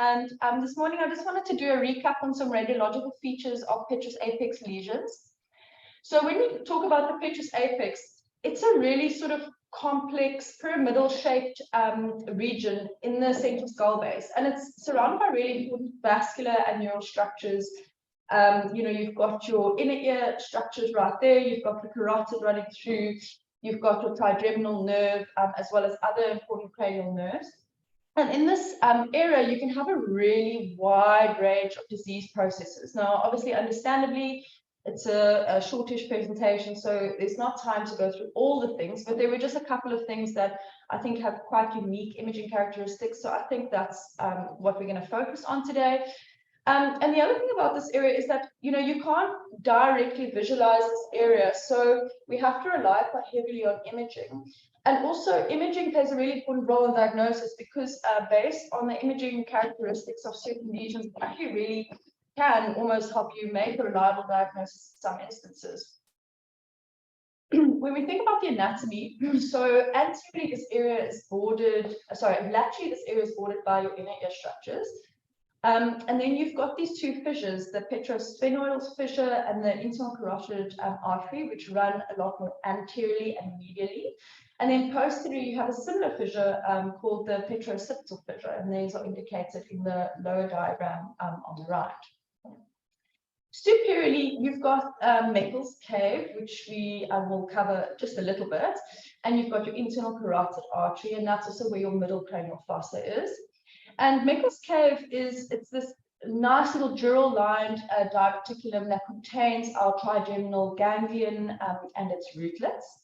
and this morning I just wanted to do a recap on some radiological features of Petrous apex lesions. So when we talk about the Petrous apex, it's a really sort of complex pyramidal shaped region in the central skull base, and it's surrounded by really important vascular and neural structures. You've got your inner ear structures right there, you've got the carotid running through, you've got your trigeminal nerve, as well as other important cranial nerves. And in this area, you can have a really wide range of disease processes. Now, obviously, understandably, it's a shortish presentation, so there's not time to go through all the things, but there were just a couple of things that I think have quite unique imaging characteristics. So I think that's what we're going to focus on today. And the other thing about this area is that, you can't directly visualize this area. So we have to rely quite heavily on imaging. And also imaging plays a really important role in diagnosis because based on the imaging characteristics of certain lesions, it actually really can almost help you make a reliable diagnosis in some instances. When we think about the anatomy, so anteriorly this area is bordered, laterally this area is bordered by your inner ear structures. And then you've got these two fissures, the petrosphenoidal fissure and the internal carotid artery, which run a lot more anteriorly and medially. And then posteriorly, you have a similar fissure called the petrociptal fissure, and these are indicated in the lower diagram on the right. Superiorly, you've got Meckel's cave, which we will cover just a little bit, and you've got your internal carotid artery, and that's also where your middle cranial fossa is. And Meckel's cave it's this nice little dural-lined diverticulum that contains our trigeminal ganglion and its rootlets.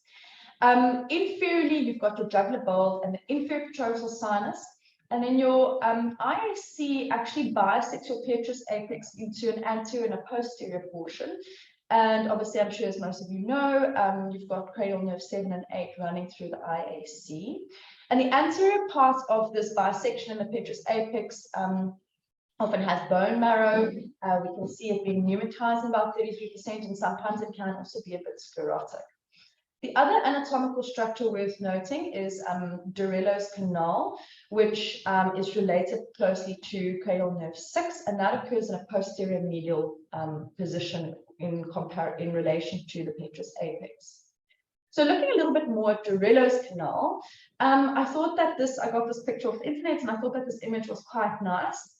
Inferiorly, you've got your jugular bulb and the inferior petrosal sinus. And then your IAC actually bisects your Petrous apex into an anterior and a posterior portion. And obviously, I'm sure as most of you know, you've got cranial nerve 7 and 8 running through the IAC. And the anterior part of this bisection in the Petrous apex often has bone marrow. We can see it being pneumatized in about 33%, and sometimes it can also be a bit sclerotic. The other anatomical structure worth noting is Dorello's canal, which is related closely to cranial nerve 6, and that occurs in a posterior medial position in relation to the Petrous apex. So looking a little bit more at Dorello's canal, I thought that I got this picture off the internet, and I thought that this image was quite nice.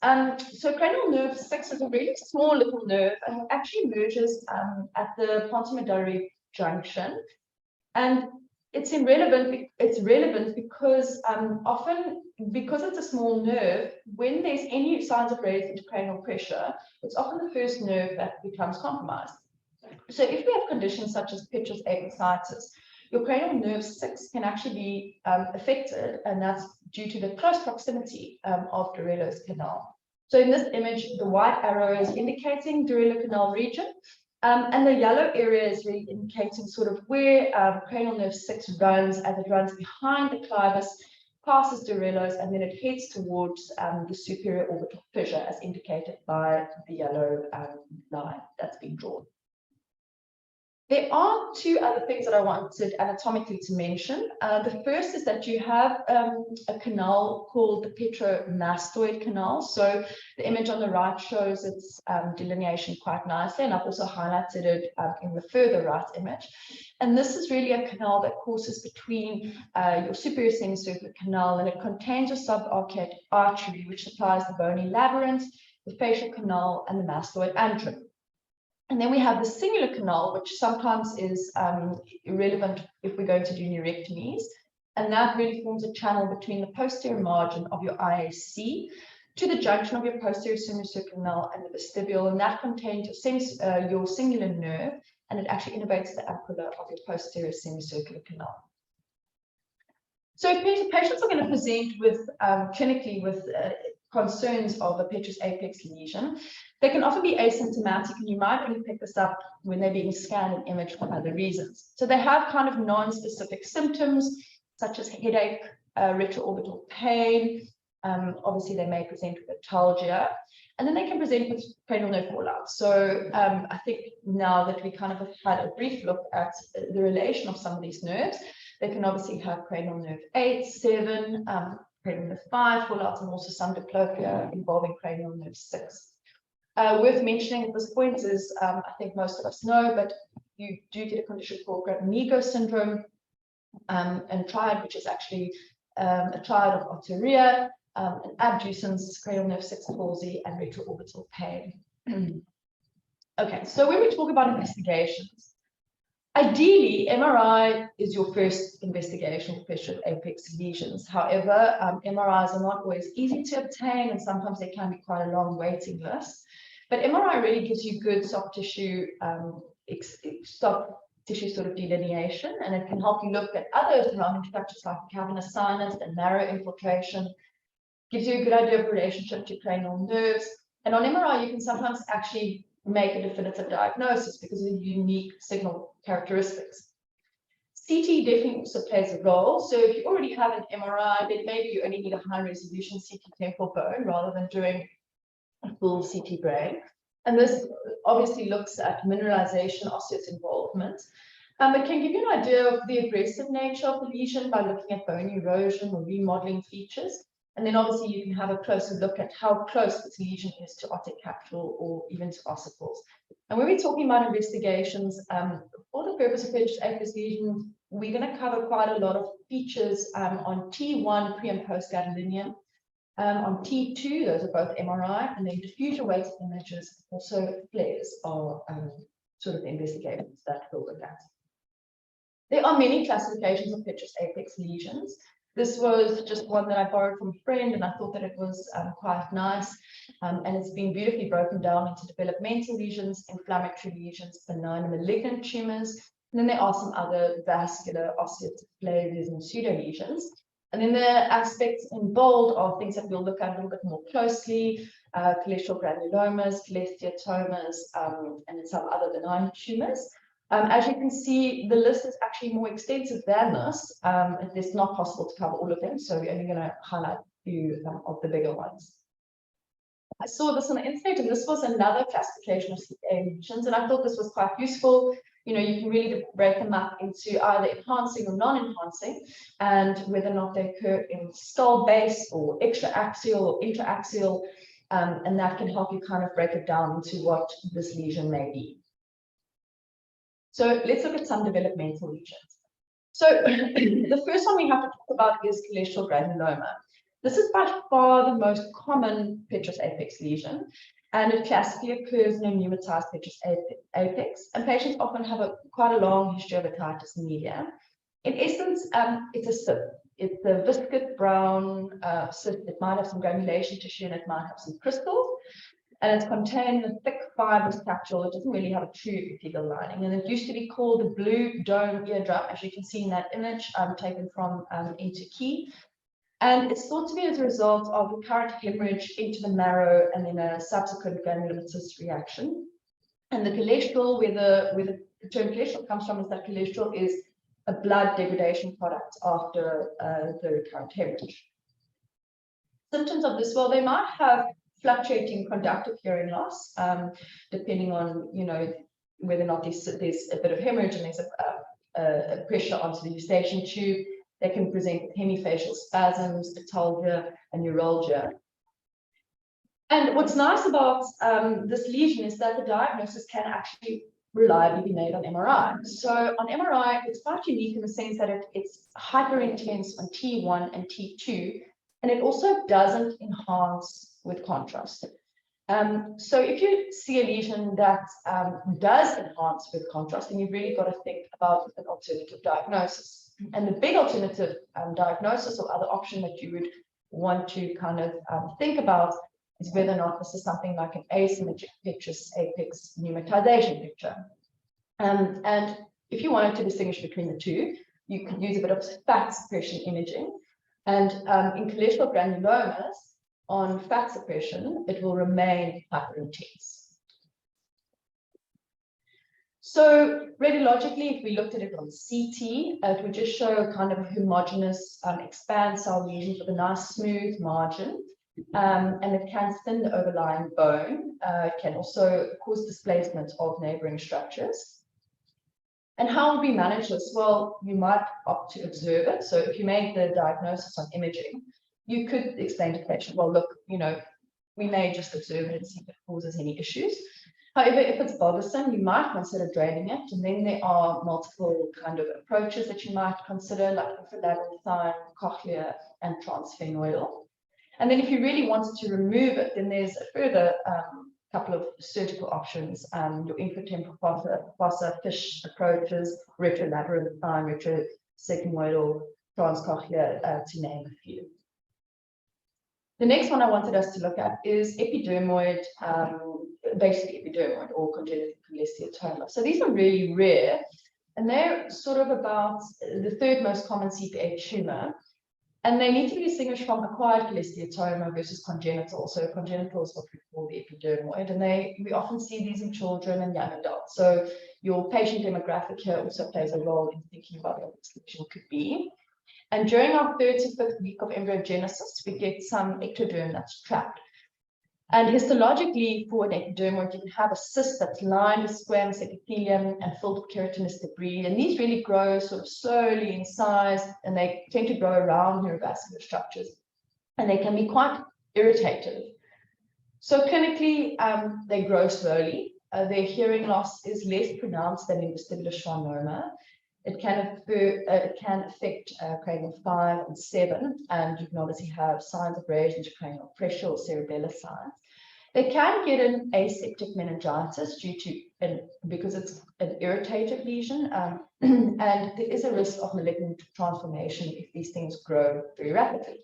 So cranial nerve 6 is a really small little nerve, and it actually emerges at the pontomedullary junction. And it's relevant because often, because it's a small nerve, when there's any signs of raised intracranial pressure, it's often the first nerve that becomes compromised. So if we have conditions such as Petrous appendicitis, your cranial nerve 6 can actually be affected, and that's due to the close proximity of Dorello's canal. So in this image, the white arrow is indicating Dorello canal region, and the yellow area is really indicating sort of where cranial nerve 6 runs, as it runs behind the clivus, passes Dorello's, and then it heads towards the superior orbital fissure, as indicated by the yellow line that's been drawn. There are two other things that I wanted anatomically to mention. The first is that you have a canal called the petromastoid canal. So the image on the right shows its delineation quite nicely, and I've also highlighted it in the further right image. And this is really a canal that courses between your superior semicircular canal, and it contains your subarcuate artery, which supplies the bony labyrinth, the facial canal, and the mastoid antrum. And then we have the singular canal, which sometimes is irrelevant if we're going to do neurectomies. And that really forms a channel between the posterior margin of your IAC to the junction of your posterior semicircular canal and the vestibule. And that contains your singular nerve, and it actually innervates the ampulla of your posterior semicircular canal. So if patients are going to present with clinically with concerns of a Petrous apex lesion, they can often be asymptomatic, and you might only pick this up when they're being scanned and imaged for other reasons. So they have kind of non-specific symptoms, such as headache, retroorbital pain. Obviously, they may present with atalgia, and then they can present with cranial nerve fallout. So I think now that we kind of have had a brief look at the relation of some of these nerves, they can obviously have cranial nerve 8, 7, cranial nerve 5 fallouts, and also some diplopia involving cranial nerve 6. Worth mentioning at this point is, I think most of us know, but you do get a condition called Grabnigo syndrome, and triad, which is actually a triad of otorrhea, an abducens, cranial nerve 6 palsy, and retroorbital pain. Okay, so when we talk about investigations, ideally, MRI is your first investigation for Petrous apex lesions. However, MRIs are not always easy to obtain, and sometimes there can be quite a long waiting list. But MRI really gives you good soft tissue sort of delineation, and it can help you look at other surrounding structures like cavernous sinus and marrow infiltration. Gives you a good idea of relationship to cranial nerves. And on MRI, you can sometimes actually make a definitive diagnosis because of the unique signal characteristics. CT definitely also plays a role. So if you already have an MRI, then maybe you only need a high resolution CT temporal bone rather than doing a full CT brain. And this obviously looks at mineralization, osseous involvement. It can give you an idea of the aggressive nature of the lesion by looking at bone erosion or remodeling features. And then obviously you can have a closer look at how close this lesion is to otic capital or even to ossicles. And when we're talking about investigations, for the purpose of Petrous apex lesions, we're going to cover quite a lot of features on T1 pre and post gadolinium. On T2, those are both MRI, and then diffusion weighted images, also flares are sort of investigations that we'll look at. There are many classifications of Petrous apex lesions. This was just one that I borrowed from a friend, and I thought that it was quite nice. And it's been beautifully broken down into developmental lesions, inflammatory lesions, benign and malignant tumors. And then there are some other vascular, osseous, flares, and pseudo lesions. And then the aspects in bold are things that we'll look at a little bit more closely: cholesterol granulomas, cholesteatomas, and then some other benign tumors. As you can see, the list is actually more extensive than this. It's not possible to cover all of them, so we're only going to highlight a few of the bigger ones. I saw this on the internet, and this was another classification of CA lesions, and I thought this was quite useful. You know, you can really break them up into either enhancing or non-enhancing, and whether or not they occur in skull base or extraaxial or intraaxial, and that can help you kind of break it down into what this lesion may be. So let's look at some developmental lesions. So the first one we have to talk about is cholesterol granuloma. This is by far the most common Petrous apex lesion, and it classically occurs in a pneumatized Petrous apex, and patients often have quite a long history of otitis media. In essence, it's a cyst. It's a viscous brown cyst. It might have some granulation tissue, and it might have some crystals. And it's contained in a thick fibrous capsule. It doesn't really have a true epithelial lining. And it used to be called the blue dome eardrum, as you can see in that image taken from Into Key. And it's thought to be as a result of recurrent hemorrhage into the marrow and then a subsequent granulomatous reaction. And the cholesterol, where the term cholesterol comes from, is that cholesterol is a blood degradation product after the recurrent hemorrhage. Symptoms of this, well, they might have fluctuating conductive hearing loss, depending on, you know, whether or not there's a bit of hemorrhage and there's a pressure onto the eustachian tube. They can present with hemifacial spasms, atalgia, and neuralgia. And what's nice about this lesion is that the diagnosis can actually reliably be made on MRI. So on MRI, it's quite unique in the sense that it's hyper intense on T1 and T2, and it also doesn't enhance with contrast. So if you see a lesion that does enhance with contrast, then you've really got to think about an alternative diagnosis. And the big alternative diagnosis or other option that you would want to kind of think about is whether or not this is something like an asymmetric Petrous apex pneumatization picture. And if you wanted to distinguish between the two, you could use a bit of fat suppression imaging. And in cholesterol granulomas, on fat suppression, it will remain hyperintense. So radiologically, if we looked at it on CT, it would just show kind of a homogeneous expand cell lesion with a nice smooth margin. And it can thin the overlying bone. It can also cause displacement of neighboring structures. And how would we manage this? Well, you might opt to observe it. So if you made the diagnosis on imaging, you could explain to the patient, well, look, we may just observe it and see if it causes any issues. However, if it's bothersome, you might consider draining it. And then there are multiple kind of approaches that you might consider, like infralateral, cochlear, and transsphenoidal. And then if you really wanted to remove it, then there's a further couple of surgical options, your infratemporal fossa, fish approaches, retrolateral, retrosigmoidal, transcochlear, to name a few. The next one I wanted us to look at is epidermoid, basically epidermoid or congenital cholesteatoma. So these are really rare, and they're sort of about the third most common CPA tumor. And they need to be distinguished from acquired cholesteatoma versus congenital. So congenital is what we call the epidermoid, and we often see these in children and young adults. So your patient demographic here also plays a role in thinking about what this lesion could be. And during our 3rd to 5th week of embryogenesis, we get some ectoderm that's trapped. And histologically, for an epidermoid, you can have a cyst that's lined with squamous epithelium and filled with keratinous debris. And these really grow sort of slowly in size, and they tend to grow around neurovascular structures. And they can be quite irritative. So clinically, they grow slowly. Their hearing loss is less pronounced than in vestibular schwannoma. It can affect cranial 5 and 7, and you can obviously have signs of raised intracranial pressure or cerebellar signs. They can get an aseptic meningitis because it's an irritative lesion, and there is a risk of malignant transformation if these things grow very rapidly.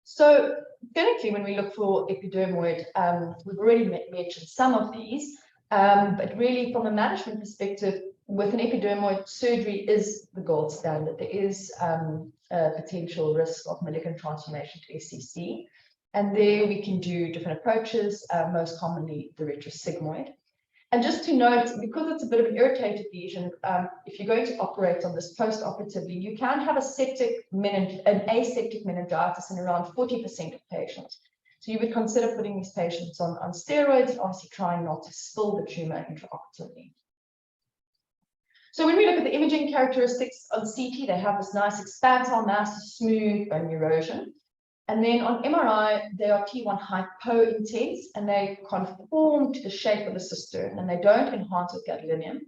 So clinically, when we look for epidermoid, we've already mentioned some of these, but really from a management perspective, with an epidermoid, surgery is the gold standard. There is a potential risk of malignant transformation to SCC. And there we can do different approaches, most commonly the retrosigmoid. And just to note, because it's a bit of an irritated lesion, if you're going to operate on this post-operatively, you can have an aseptic meningitis in around 40% of patients. So you would consider putting these patients on steroids and obviously trying not to spill the tumor intraoperatively. So when we look at the imaging characteristics on CT, they have this nice expansile mass, smooth bone erosion. And then on MRI, they are T1 hypointense, and they conform to the shape of the cistern, and they don't enhance with gadolinium.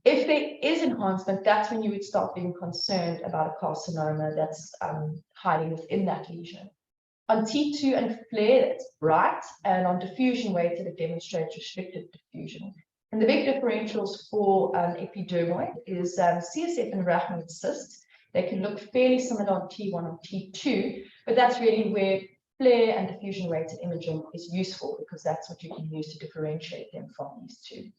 If there is enhancement, that's when you would start being concerned about a carcinoma that's hiding within that lesion. On T2 and FLAIR, it's bright, and on diffusion weighted, it demonstrates restricted diffusion. And the big differentials for epidermoid is CSF and arachnoid cysts. They can look fairly similar on T1 and T2, but that's really where FLAIR and diffusion weighted imaging is useful, because that's what you can use to differentiate them from these two.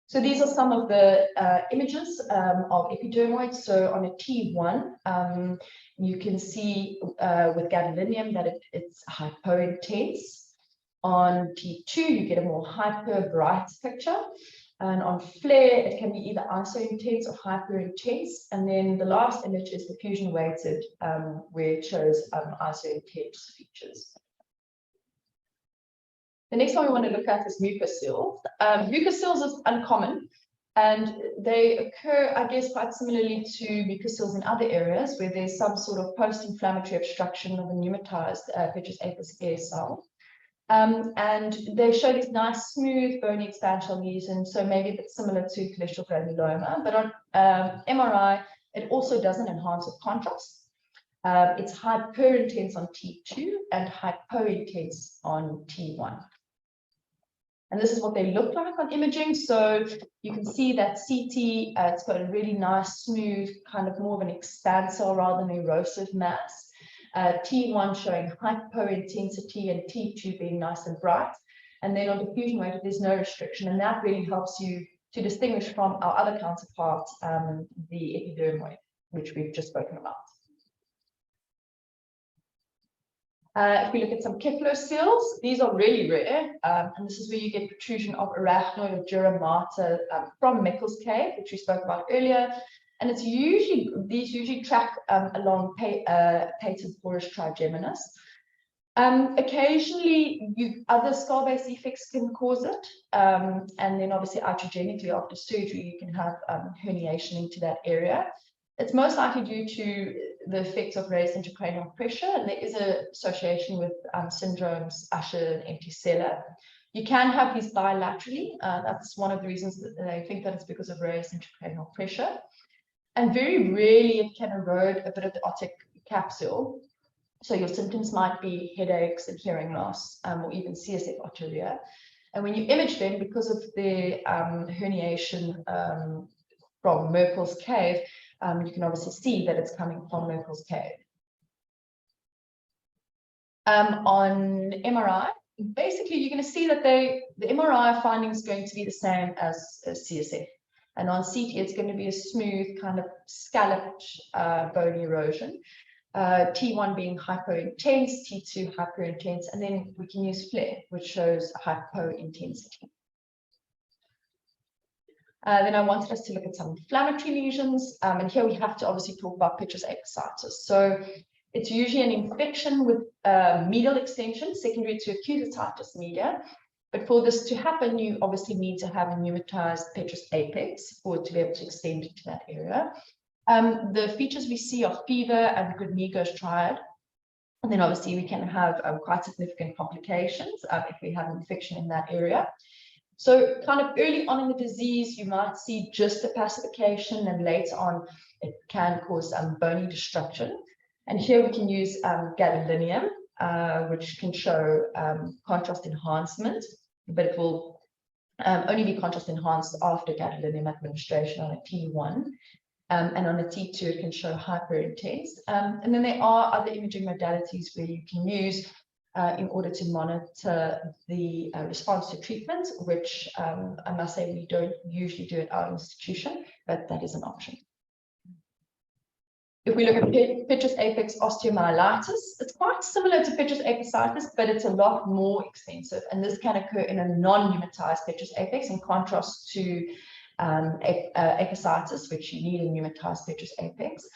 So these are some of the images of epidermoid. So on a T1, you can see with gadolinium that it's hypointense. On T2, you get a more hyper-bright picture. And on FLAIR, it can be either iso-intense or hyper-intense. And then the last image is diffusion-weighted, where it shows iso-intense features. The next one we want to look at is mucus cells. Mucus cells is uncommon, and they occur, I guess, quite similarly to mucus cells in other areas where there's some sort of post-inflammatory obstruction of a pneumatized Petrous apis air cell. And they show these nice, smooth, bony expansional lesions, so maybe a bit similar to cholesteatoma. But on MRI, it also doesn't enhance with contrast. It's hyperintense on T2 and hypointense on T1. And this is what they look like on imaging. So you can see that CT, it's got a really nice, smooth, kind of more of an expansile rather than erosive mass. T1 showing hypointensity and T2 being nice and bright. And then on diffusion weighted, there's no restriction. And that really helps you to distinguish from our other counterpart, the epidermoid, which we've just spoken about. If we look at some Kepler cells, these are really rare. And this is where you get protrusion of arachnoid or dura mater from Meckel's cave, which we spoke about earlier. And it's usually, these usually track along patent porous trigeminus. Occasionally, other skull-based defects can cause it. And then obviously iatrogenically after surgery, you can have herniation into that area. It's most likely due to the effects of raised intracranial pressure, and there is an association with syndromes Usher and empty cellar. You can have these bilaterally. That's one of the reasons that they think that it's because of raised intracranial pressure. And very rarely it can erode a bit of the otic capsule. So your symptoms might be headaches and hearing loss, or even CSF oturia. And when you image them, because of the herniation from Merkel's cave, you can obviously see that it's coming from Merkel's cave. On MRI, basically you're going to see that the MRI finding is going to be the same as CSF. And on CT, it's going to be a smooth kind of scalloped bone erosion. T1 being hypointense, T2 hyperintense, and then we can use FLAIR, which shows hypointensity. Then I wanted us to look at some inflammatory lesions, and here we have to obviously talk about Petrous apophysis. So it's usually an infection with medial extension, secondary to acute otitis media. But for this to happen, you obviously need to have a pneumatized Petrous apex for it to be able to extend into that area. The features we see are fever and Gridnigo's triad. And then obviously we can have quite significant complications if we have an infection in that area. So kind of early on in the disease, you might see just the pacification, and later on it can cause bony destruction. And here we can use gadolinium, which can show contrast enhancement, but it will only be contrast enhanced after gadolinium administration on a T1. And on a T2, it can show hyperintense. And then there are other imaging modalities where you can use in order to monitor the response to treatment, which I must say we don't usually do at our institution, but that is an option. If we look at Petrous apex osteomyelitis, it's quite similar to Petrous apophysis, but it's a lot more extensive. And this can occur in a non-pneumatized Petrous apex, in contrast to apophysis, which you need a pneumatized Petrous apex.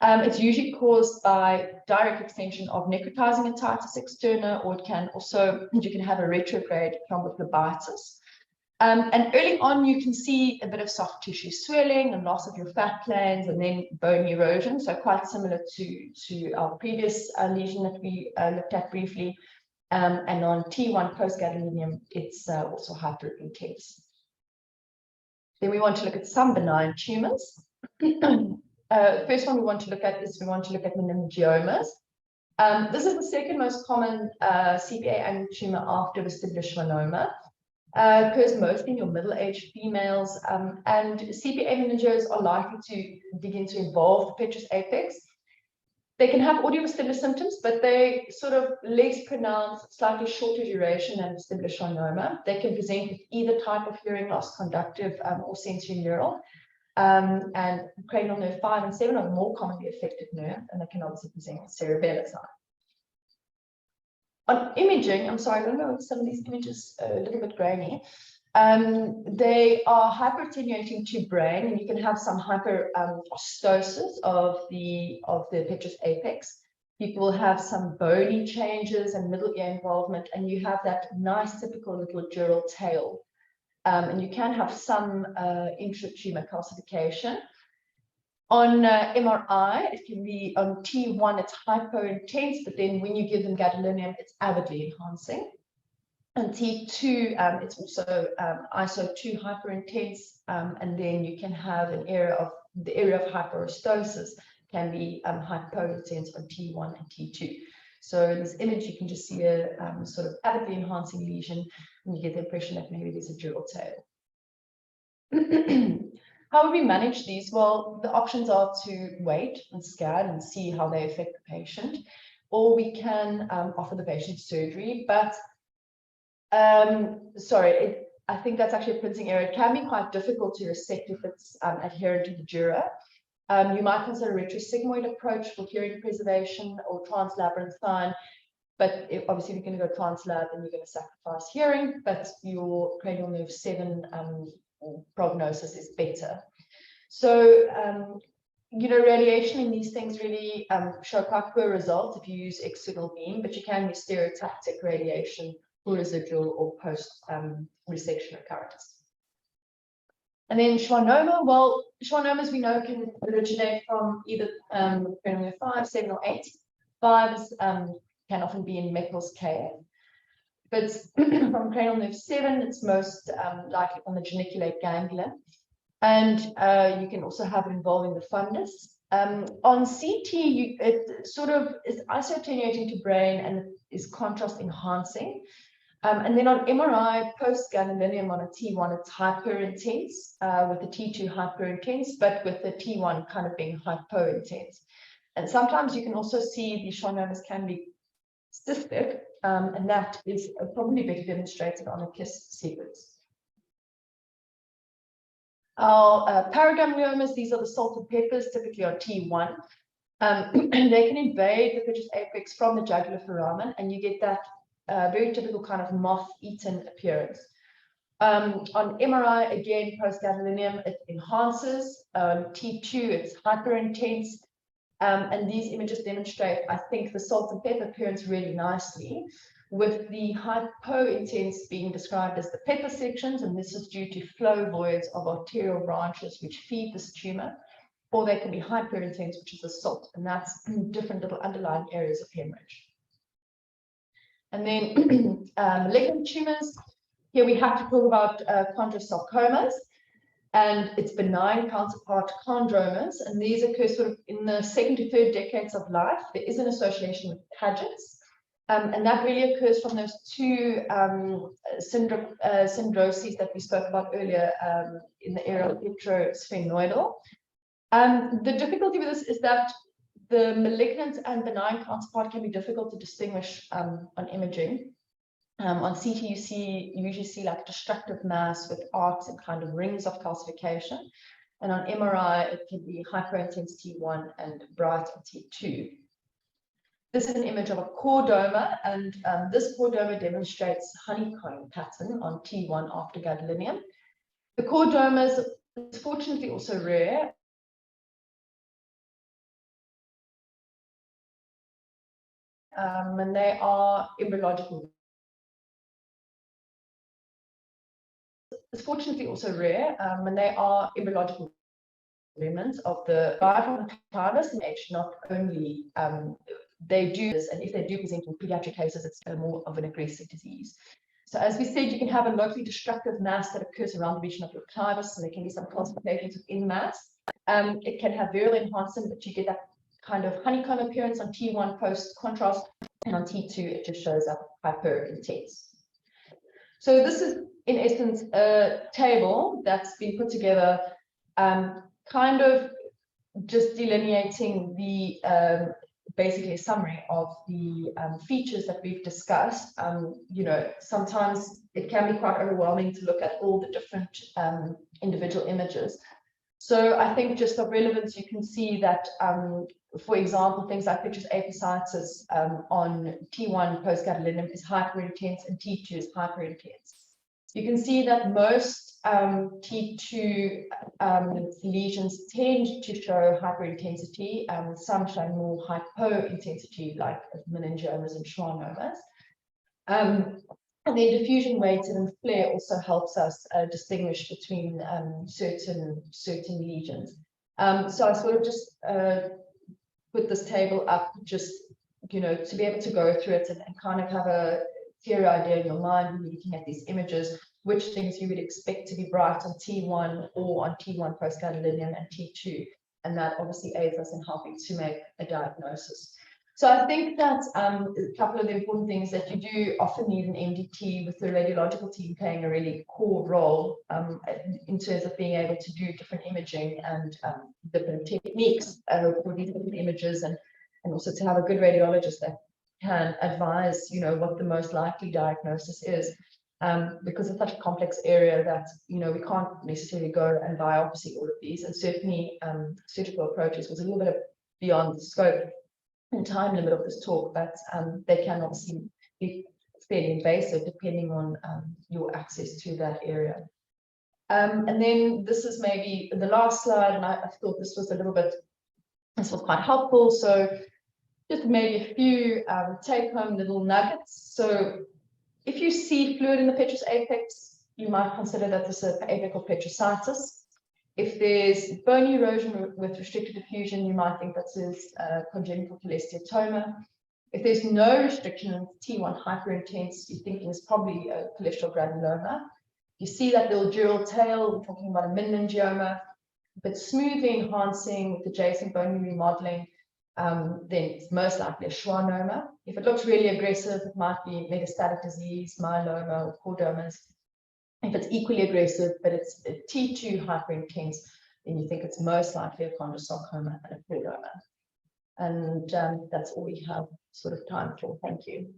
It's usually caused by direct extension of necrotizing otitis externa, or it can also, you can have a retrograde thrombophlebitis. And early on, you can see a bit of soft tissue swelling and loss of your fat glands, and then bone erosion. So quite similar to our previous lesion that we looked at briefly. And on T1 post-gadolinium, it's also hyperintense. Then we want to look at some benign tumors. First one we want to look at is meningiomas. This is the second most common CPA annual tumor after vestibular schwannoma. Occurs mostly in your middle-aged females, and CPA meningiomas are likely to begin to involve the Petrous apex. They can have audiovestibular symptoms, but they sort of less pronounced, slightly shorter duration than vestibular schwannoma. They can present with either type of hearing loss, conductive or sensorineural. And cranial nerve 5 and 7 are the more commonly affected nerve, and they can obviously present with cerebellar sign. On imaging, I'm sorry, I don't know if some of these images are a little bit grainy. They are hyperattenuating to brain, and you can have some hyperostosis of the Petrous apex. People will have some bony changes and middle ear involvement, and you have that nice typical little dural tail. And you can have some intratumor calcification. On MRI, it can be on T1, it's hypointense, but then when you give them gadolinium, it's avidly enhancing. And T2, it's also ISO2 hyperintense, and then you can have the area of hyperostosis can be hypointense on T1 and T2. So in this image, you can just see a sort of avidly enhancing lesion, and you get the impression that maybe there's a dural tail. How would we manage these? Well, the options are to wait and scan and see how they affect the patient, or we can offer the patient surgery. But I think that's actually a printing error. It can be quite difficult to resect if it's adherent to the dura. You might consider a retrosigmoid approach for hearing preservation or translabyrinthine, but obviously, if you're going to go translab, then you're going to sacrifice hearing, but your cranial nerve 7 prognosis is better. So, radiation in these things really show quite poor results if you use external beam, but you can use stereotactic radiation for residual or post resection recurrence. And then schwannoma, well, schwannomas we know can originate from either cranial 5, 7, or 8. 5s can often be in Meckel's cave. But from cranial nerve 7, it's most likely on the geniculate ganglia. And you can also have it involving the fundus. On CT, it sort of is isoattenuating to brain and is contrast enhancing. And then on MRI, post-gadolinium on a T1, it's hyper-intense, with the T2 hyper-intense, but with the T1 kind of being hypo-intense. And sometimes you can also see the schwannomas can be cystic, and that is probably better demonstrated on a KISS sequence. Our paragangliomas, these are the salt and peppers, typically on T1. And they can invade the Petrous apex from the jugular foramen, and you get that very typical kind of moth-eaten appearance. On MRI, again, post-gadolinium, it enhances. T2, it's hyper-intense. And these images demonstrate, I think, the salt and pepper appearance really nicely, with the hypo-intense being described as the pepper sections, and this is due to flow voids of arterial branches which feed this tumor, or they can be hyper-intense, which is the salt, and that's different little underlying areas of hemorrhage. And then malignant tumors, here we have to talk about chondrosarcomas and its benign counterpart chondromas, and these occur sort of in the 2nd to 3rd decades of life. There is an association with Paget's. And that really occurs from those two syndroses that we spoke about earlier in the area of retrosphenoidal. The difficulty with this is that the malignant and benign counterpart can be difficult to distinguish on imaging. On CT, you usually see like a destructive mass with arcs and kind of rings of calcification. And on MRI, it can be hyperintense T1 and bright on T2. This is an image of a chordoma, and this chordoma demonstrates honeycomb pattern on T1 after gadolinium. The chordomas is fortunately also rare. And they are embryological. It's fortunately also rare, and they are embryological remnants of the clivus and age, not only they do this, and if they do present in pediatric cases, it's more of an aggressive disease. So as we said, you can have a locally destructive mass that occurs around the region of your clivus, and there can be some calcifications within mass. It can have viral enhancement, but you get that kind of honeycomb appearance on T1 post-contrast, and on T2, it just shows up hyper-intense. So this is, in essence, a table that's been put together, kind of just delineating the basically a summary of the features that we've discussed. You know, sometimes it can be quite overwhelming to look at all the different individual images. So I think just of relevance, you can see that, for example, things like Petrous apophysis on T1 post-gadolinium is hyperintense and T2 is hyperintense. You can see that most T2 lesions tend to show hyperintensity, some show more hypointensity, like meningiomas and schwannomas. And then diffusion weighted and flare also helps us distinguish between certain lesions. So I sort of just put this table up, just, you know, to be able to go through it and kind of have a clear idea in your mind when you're looking at these images, which things you would expect to be bright on T1 or on T1 post-gadolinium and T2. And that obviously aids us in helping to make a diagnosis. So I think that a couple of the important things that you do often need an MDT, with the radiological team playing a really core role in terms of being able to do different imaging and different techniques for these different images, and also to have a good radiologist that can advise, you know, what the most likely diagnosis is, because it's such a complex area that, you know, we can't necessarily go and biopsy all of these, and certainly surgical approaches was a little bit beyond the scope and time limit of this talk, but they can obviously be fairly invasive depending on your access to that area. And then this is maybe the last slide, and I thought this was quite helpful. So just maybe a few take-home little nuggets. So if you see fluid in the Petrous apex, you might consider that this is a apical petrositis. If there's bone erosion with restricted diffusion, you might think this is congenital cholesteatoma. If there's no restriction in T1 hyperintense, you're thinking it's probably a cholesteatogranuloma. You see that little dural tail, we're talking about a meningioma, but smoothly enhancing with adjacent bone remodeling, then it's most likely a schwannoma. If it looks really aggressive, it might be metastatic disease, myeloma, or chordomas. If it's equally aggressive, but it's a T2 hyperintense, then you think it's most likely a chondrosarcoma and a chordoma. And that's all we have sort of time for. Thank you.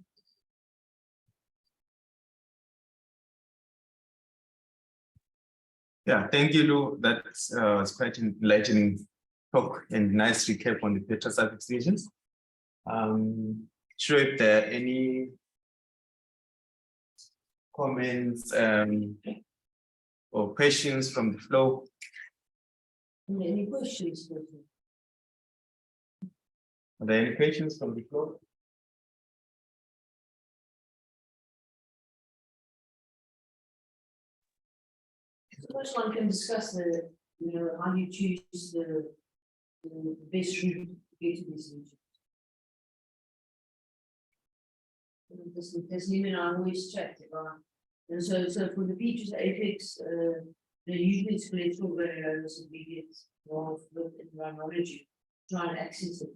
Yeah, thank you, Lou. That's quite enlightening talk and nice recap on the Petrous lesions. Sure, if there are any comments or questions from the floor. Any questions? Are there any questions from the floor? The first one can discuss the, how you choose the best route to get to these lesions. This limit I always checked it, right? And so for the Petrous apex, usually it's cholesterol granulomas and medians, or in rhinology, try and access it.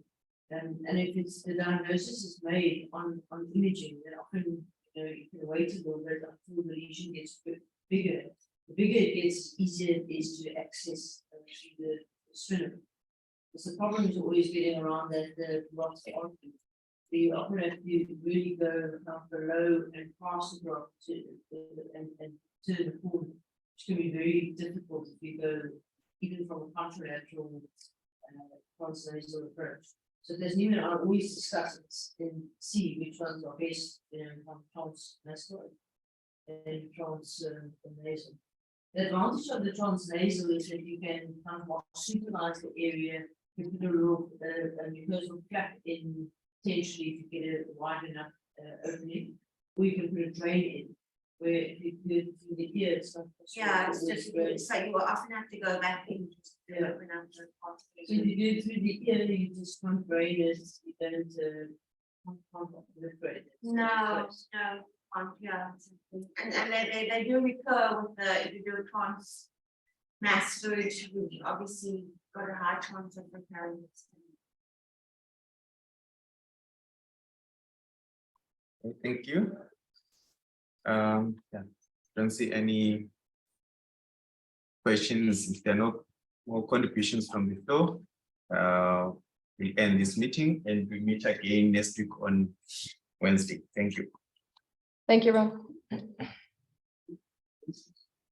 And if it's the diagnosis is made on imaging, then often you can wait a little bit until the lesion gets bigger. The bigger it gets, easier it is to access through the spinal. Because the problem is always getting around that the rocks are open. So you often have to really go down below and pass the rock and turn the corner, which can be very difficult if you go even from a contralateral transnasal approach. So there's even I always discuss it and see which ones are best, from transnasal and transnasal. The advantage of the transnasal is that you can kind of supervise the area, you put a little mucosal flap in potentially if you get a wide enough opening, or you can put a drain in, where if you do it through the ear, it's not possible. Yeah, it's just so you will often have to go back in just to open up the part. So if you do it through the ear, you just can't drain it, you don't proliferate it. No, yeah. And they do recur with the, if you do a trans mass surgery, obviously got a high chance of recurring. Thank you. Yeah, don't see any questions. If there are no more contributions from the floor, we'll end this meeting and we'll meet again next week on Wednesday. Thank you. Thank you, Ron.